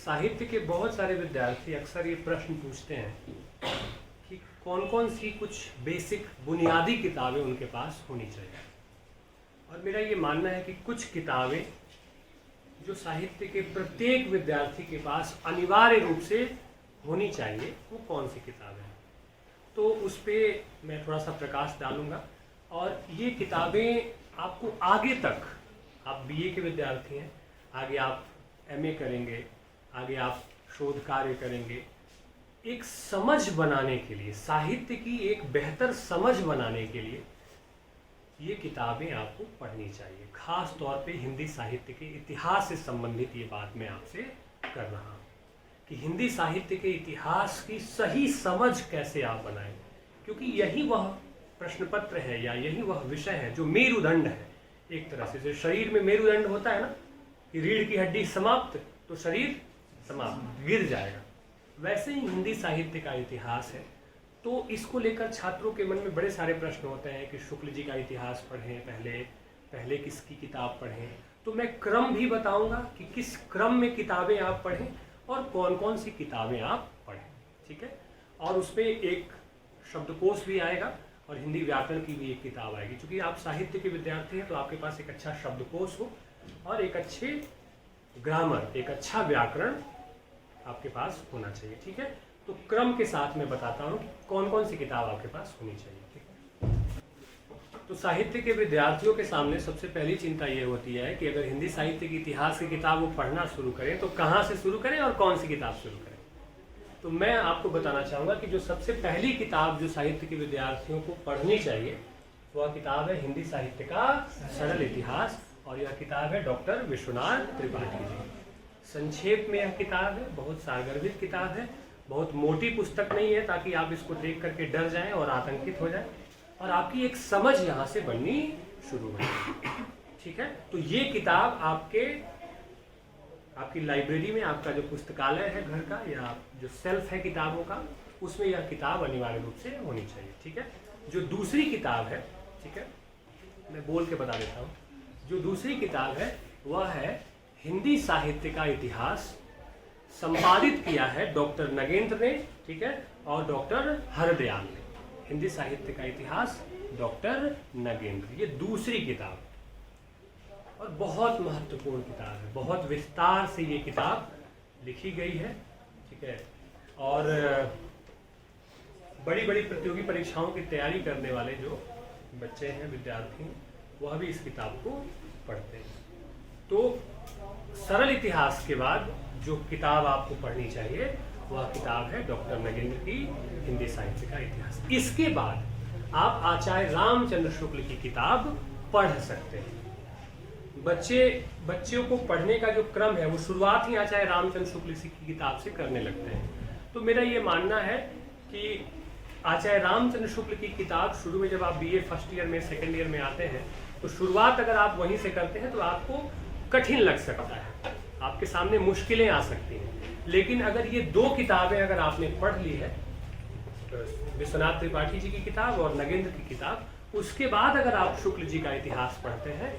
साहित्य के बहुत सारे विद्यार्थी अक्सर ये प्रश्न पूछते हैं कि कौन कौन सी कुछ बेसिक बुनियादी किताबें उनके पास होनी चाहिए। और मेरा ये मानना है कि कुछ किताबें जो साहित्य के प्रत्येक विद्यार्थी के पास अनिवार्य रूप से होनी चाहिए, वो कौन सी किताबें हैं, तो उस पर मैं थोड़ा सा प्रकाश डालूँगा। और ये किताबें आपको आगे तक, आप बीए के विद्यार्थी हैं, आगे आप एमए करेंगे, आगे आप शोध कार्य करेंगे, एक समझ बनाने के लिए, साहित्य की एक बेहतर समझ बनाने के लिए ये किताबें आपको पढ़नी चाहिए। खास तौर पे हिंदी साहित्य के इतिहास से संबंधित ये बात मैं आपसे कर रहा हूँ कि हिंदी साहित्य के इतिहास की सही समझ कैसे आप बनाएं, क्योंकि यही वह प्रश्न पत्र है या यही वह विषय है जो मेरुदंड है। एक तरह से जैसे शरीर में मेरुदंड होता है ना, कि रीढ़ की हड्डी समाप्त तो शरीर समाप्त, गिर जाएगा, वैसे ही हिंदी साहित्य का इतिहास है। तो इसको लेकर छात्रों के मन में बड़े सारे प्रश्न होते हैं कि शुक्ल जी का इतिहास पढ़ें, पहले किसकी किताब पढ़ें। तो मैं क्रम भी बताऊंगा कि किस क्रम में किताबें आप पढ़ें और कौन कौन सी किताबें आप पढ़ें, ठीक है। और उसमें एक शब्दकोश भी आएगा और हिंदी व्याकरण की भी एक किताब आएगी। क्योंकि आप साहित्य के विद्यार्थी हैं तो आपके पास एक अच्छा शब्दकोश हो और एक अच्छे ग्रामर, एक अच्छा व्याकरण आपके पास होना चाहिए, ठीक है। तो क्रम के साथ मैं बताता हूँ कौन कौन सी किताब आपके पास होनी चाहिए, ठीक है। तो साहित्य के विद्यार्थियों के सामने सबसे पहली चिंता ये होती है कि अगर हिंदी साहित्य की इतिहास की किताब वो पढ़ना शुरू करें तो कहाँ से शुरू करें और कौन सी किताब शुरू करें। तो मैं आपको बताना चाहूँगा कि जो सबसे पहली किताब जो साहित्य के विद्यार्थियों को पढ़नी चाहिए वह किताब है हिंदी साहित्य का सरल इतिहास, और यह किताब है डॉक्टर विश्वनाथ त्रिपाठी जी। संक्षेप में यह किताब है, बहुत सारगर्भित किताब है, बहुत मोटी पुस्तक नहीं है ताकि आप इसको देख करके डर जाएं और आतंकित हो जाएं, और आपकी एक समझ यहाँ से बननी शुरू हो जाए, ठीक है। तो ये किताब आपकी लाइब्रेरी में, आपका जो पुस्तकालय है घर का या जो सेल्फ है किताबों का, उसमें यह किताब अनिवार्य रूप से होनी चाहिए, ठीक है। जो दूसरी किताब है, ठीक है, मैं बोल के बता देता हूँ, जो दूसरी किताब है वह है हिंदी साहित्य का इतिहास, संपादित किया है डॉक्टर नगेंद्र ने, ठीक है, और डॉक्टर हरदयाल ने। हिंदी साहित्य का इतिहास डॉक्टर नगेंद्र, ये दूसरी किताब और बहुत महत्वपूर्ण किताब है, बहुत विस्तार से ये किताब लिखी गई है, ठीक है। और बड़ी बड़ी प्रतियोगी परीक्षाओं की तैयारी करने वाले जो बच्चे हैं, विद्यार्थी हैं, वह भी इस किताब को पढ़ते हैं। तो सरल इतिहास के बाद जो किताब आपको पढ़नी चाहिए वह किताब है डॉक्टर नगेंद्र की हिंदी साहित्य का इतिहास। इसके बाद आप आचार्य रामचंद्र शुक्ल की किताब पढ़ सकते हैं। बच्चों को पढ़ने का जो क्रम है वो शुरुआत ही आचार्य रामचंद्र शुक्ल की किताब से करने लगते हैं। तो मेरा ये मानना है कि आचार्य रामचंद्र शुक्ल की किताब शुरू में, जब आप बीए फर्स्ट ईयर में, सेकेंड ईयर में आते हैं, तो शुरुआत अगर आप वहीं से करते हैं तो आपको कठिन लग सकता है, आपके सामने मुश्किलें आ सकती हैं। लेकिन अगर ये दो किताबें अगर आपने पढ़ ली है, विश्वनाथ त्रिपाठी जी की किताब और नगेंद्र की किताब, उसके बाद अगर आप शुक्ल जी का इतिहास पढ़ते हैं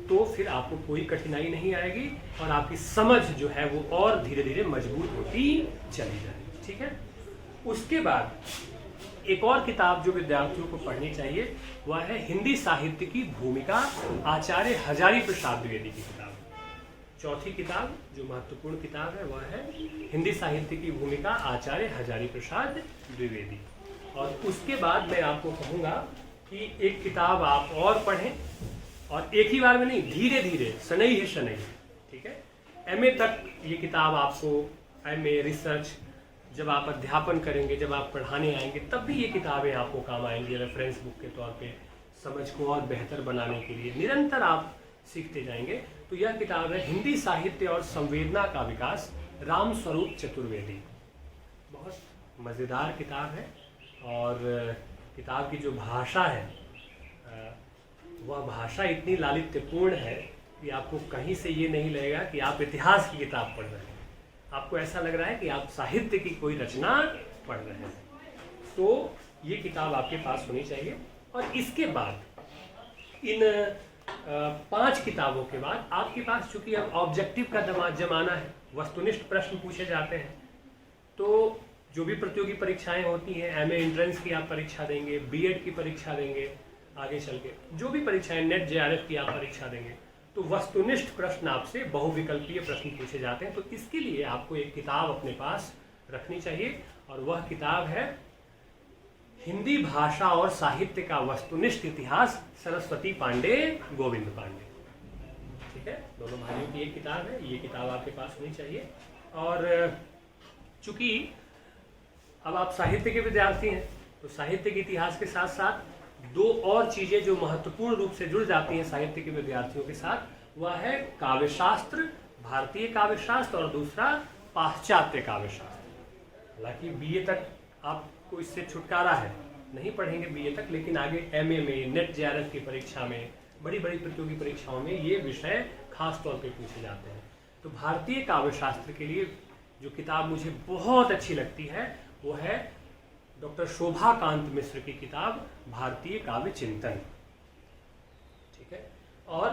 तो फिर आपको कोई कठिनाई नहीं आएगी और आपकी समझ जो है वो और धीरे धीरे मजबूत होती चली जाएगी, ठीक है। उसके बाद एक और किताब जो विद्यार्थियों को पढ़नी चाहिए वह है हिंदी साहित्य की भूमिका, आचार्य हजारी प्रसाद द्विवेदी की किताब। चौथी किताब जो महत्वपूर्ण किताब है वह है हिंदी साहित्य की भूमिका, आचार्य हजारी प्रसाद द्विवेदी। और उसके बाद मैं आपको कहूँगा कि एक किताब आप और पढ़ें, और एक ही बार में नहीं, धीरे धीरे, शनैः है शनैः, ठीक है। एमए तक ये किताब आपको, एमए रिसर्च, जब आप अध्यापन करेंगे, जब आप पढ़ाने आएंगे, तब भी ये किताबें आपको काम आएंगी रेफरेंस बुक के तौर पे। समझ को और बेहतर बनाने के लिए निरंतर आप सीखते जाएंगे। तो यह किताब है हिंदी साहित्य और संवेदना का विकास, रामस्वरूप चतुर्वेदी। बहुत मज़ेदार किताब है और किताब की जो भाषा है वह भाषा इतनी लालित्यपूर्ण है कि आपको कहीं से ये नहीं लगेगा कि आप इतिहास की किताब पढ़ रहे हैं, आपको ऐसा लग रहा है कि आप साहित्य की कोई रचना पढ़ रहे हैं। तो ये किताब आपके पास होनी चाहिए। और इसके बाद इन 5 किताबों के बाद आपके पास, चूंकि अब ऑब्जेक्टिव का जमाना है, वस्तुनिष्ठ प्रश्न पूछे जाते हैं। तो जो भी प्रतियोगी परीक्षाएं होती हैं, एमए एंट्रेंस की आप परीक्षा देंगे, बीएड की परीक्षा देंगे, आगे चल के जो भी परीक्षाएं, नेट जेआरएफ की आप परीक्षा देंगे, तो वस्तुनिष्ठ प्रश्न आपसे बहुविकल्पीय प्रश्न पूछे जाते हैं। तो इसके लिए आपको एक किताब अपने पास रखनी चाहिए, और वह किताब है हिंदी भाषा और साहित्य का वस्तुनिष्ठ इतिहास, सरस्वती पांडे, गोविंद पांडे। ठीक है, दोनों भाइयों की एक किताब है, ये किताब आपके पास होनी चाहिए। और चूंकि अब आप साहित्य के विद्यार्थी हैं, तो साहित्य के इतिहास के साथ साथ दो और चीजें जो महत्वपूर्ण रूप से जुड़ जाती हैं साहित्य के विद्यार्थियों के साथ, वह है काव्यशास्त्र, भारतीय काव्यशास्त्र, और दूसरा पाश्चात्य काव्यशास्त्र। हालांकि बीए तक आपको इससे छुटकारा है, नहीं पढ़ेंगे बीए तक, लेकिन आगे एमए में, नेट जेआरएफ की परीक्षा में, बड़ी बड़ी प्रतियोगी परीक्षाओं में ये विषय खास तौर पे पूछे जाते हैं। तो भारतीय काव्यशास्त्र के लिए जो किताब मुझे बहुत अच्छी लगती है वो है डॉक्टर शोभाकांत मिश्र की किताब भारतीय काव्य चिंतन। ठीक है, और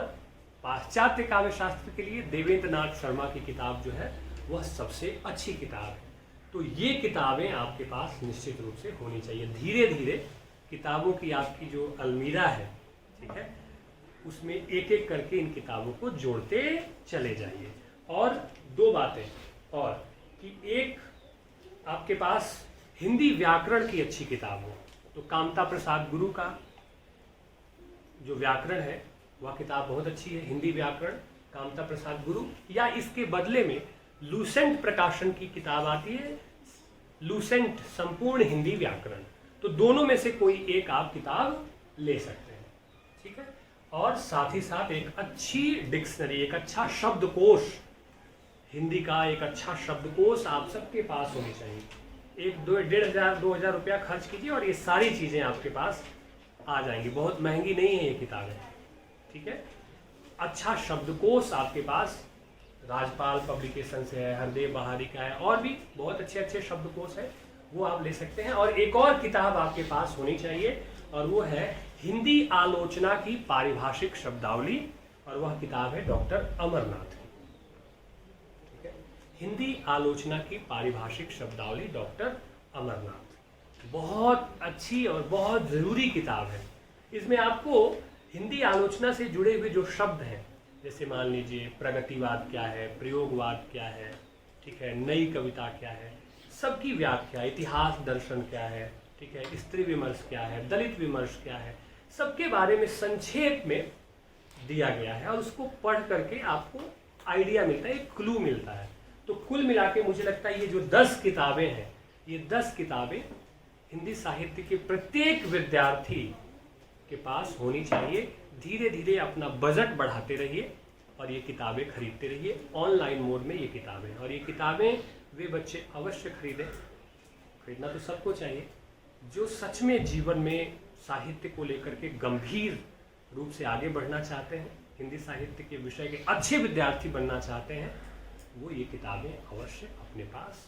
पाश्चात्य काव्यशास्त्र के लिए देवेंद्र नाथ शर्मा की किताब जो है वह सबसे अच्छी किताब है। तो ये किताबें आपके पास निश्चित रूप से होनी चाहिए। धीरे धीरे किताबों की आपकी जो अलमीरा है, ठीक है, उसमें एक एक करके इन किताबों को जोड़ते चले जाइए। और दो बातें और, कि एक आपके पास हिंदी व्याकरण की अच्छी किताब हो, तो कामता प्रसाद गुरु का जो व्याकरण है वह किताब बहुत अच्छी है, हिंदी व्याकरण, कामता प्रसाद गुरु। या इसके बदले में लूसेंट प्रकाशन की किताब आती है, लूसेंट संपूर्ण हिंदी व्याकरण। तो दोनों में से कोई एक आप किताब ले सकते हैं। ठीक है, और साथ ही साथ एक अच्छी डिक्शनरी, एक अच्छा शब्दकोश, हिंदी का एक अच्छा शब्दकोश आप सबके पास होनी चाहिए। 1,500-2,000 रुपया खर्च कीजिए और ये सारी चीजें आपके पास आ जाएंगी। बहुत महंगी नहीं है ये किताबें। ठीक है, अच्छा शब्दकोश आपके पास राजपाल पब्लिकेशन से है, हरदेव बहारी का है, और भी बहुत अच्छे अच्छे शब्दकोश है, वो आप ले सकते हैं। और एक और किताब आपके पास होनी चाहिए, और वो है हिंदी आलोचना की पारिभाषिक शब्दावली, और वह किताब है डॉक्टर अमरनाथ की। ठीक है, हिंदी आलोचना की पारिभाषिक शब्दावली डॉक्टर अमरनाथ, बहुत अच्छी और बहुत जरूरी किताब है। इसमें आपको हिंदी आलोचना से जुड़े हुए जो शब्द हैं, जैसे मान लीजिए प्रगतिवाद क्या है, प्रयोगवाद क्या है, ठीक है, नई कविता क्या है, सबकी व्याख्या, इतिहास दर्शन क्या है, ठीक है, स्त्री विमर्श क्या है, दलित विमर्श क्या है, सबके बारे में संक्षेप में दिया गया है। और उसको पढ़ करके आपको आइडिया मिलता है, एक क्लू मिलता है। तो कुल मिला के मुझे लगता है ये जो 10 किताबें हैं, ये 10 किताबें हिंदी साहित्य के प्रत्येक विद्यार्थी के पास होनी चाहिए। धीरे धीरे अपना बजट बढ़ाते रहिए और ये किताबें खरीदते रहिए। ऑनलाइन मोड में ये किताबें, और ये किताबें वे बच्चे अवश्य खरीदें, खरीदना तो सबको चाहिए, जो सच में जीवन में साहित्य को लेकर के गंभीर रूप से आगे बढ़ना चाहते हैं, हिंदी साहित्य के विषय के अच्छे विद्यार्थी बनना चाहते हैं, वो ये किताबें अवश्य अपने पास